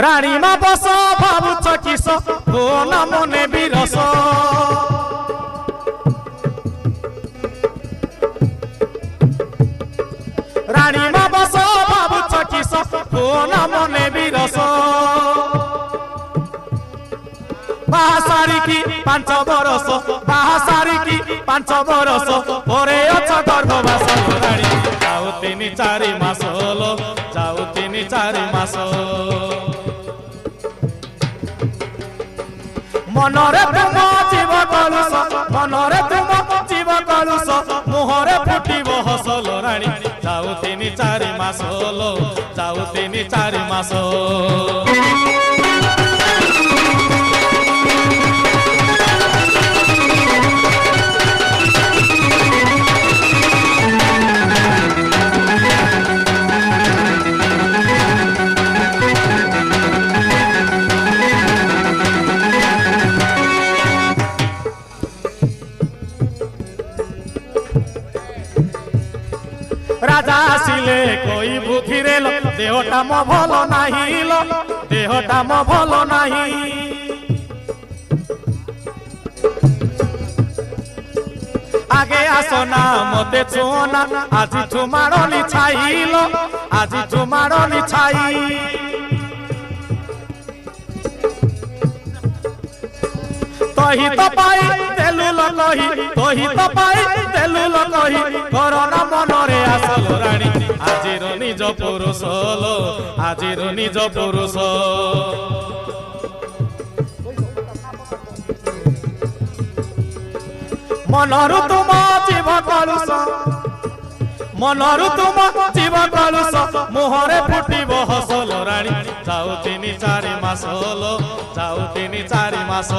राणी मा बस भावुच किस फोन मने बिरस राणी मा बस भावुच किस फोन मने बिरस बाहासारी की 5 बरस बाहासारी की 5 बरस परे अछ गर्भवास राणी जाऊ 3-4 मास लो जाऊ 3-4 मास मनरे तुम जीव कलुष मनरे तुम जीव कलुष मुहरे फुटिब हसल राणी जाऊ 3-4 मास लो जाऊ 3-4 मास राजा आसिले कोई बुद्धि रे लो देहटा मो भल नाही लो देहटा मो भल नाही आगे आसना मते चोना आज ठुमारनी छाइलो आज ठुमारनी छाई तही तो पाई तेलु लकही तही तो पाई तेलु लकही करना मनरे आसल राणी आजिर निज पुरुष लो आजिर निज पुरुष मनरु तुम जीव कलुष मनरु तुम जीव कलुष मुहरे फुटिब हसल राणी जाऊ 3-4 मास लो जाऊ 3-4 मास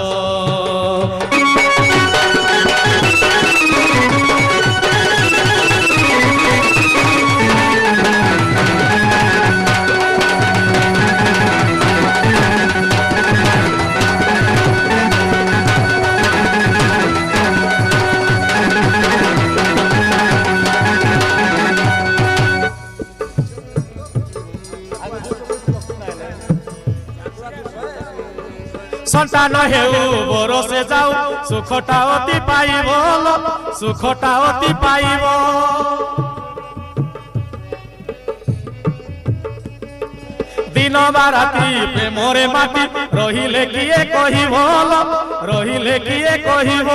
संतान हेउ बरसे जाऊ सुखटा अति पाइब सुखटा अति पाइब दिन बाराती प्रेमरे माटी रहिले किए कहिब रहिले किए कहिब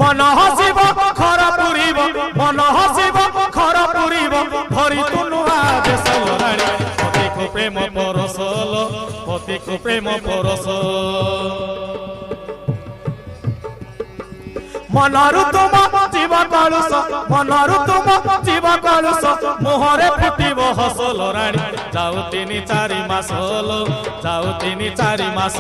मन हसिब खर पुरिब मन हसिब खर पुरिब भरी तुनुआ देश राणी पति को प्रेम परस लो पति को प्रेम परस मनरु तुम जीव कलुष मनरु तुम जीव कलुष मुहरे फुटिब हसल राणी जाऊ 3-4 मास लो जाऊ 3-4 मास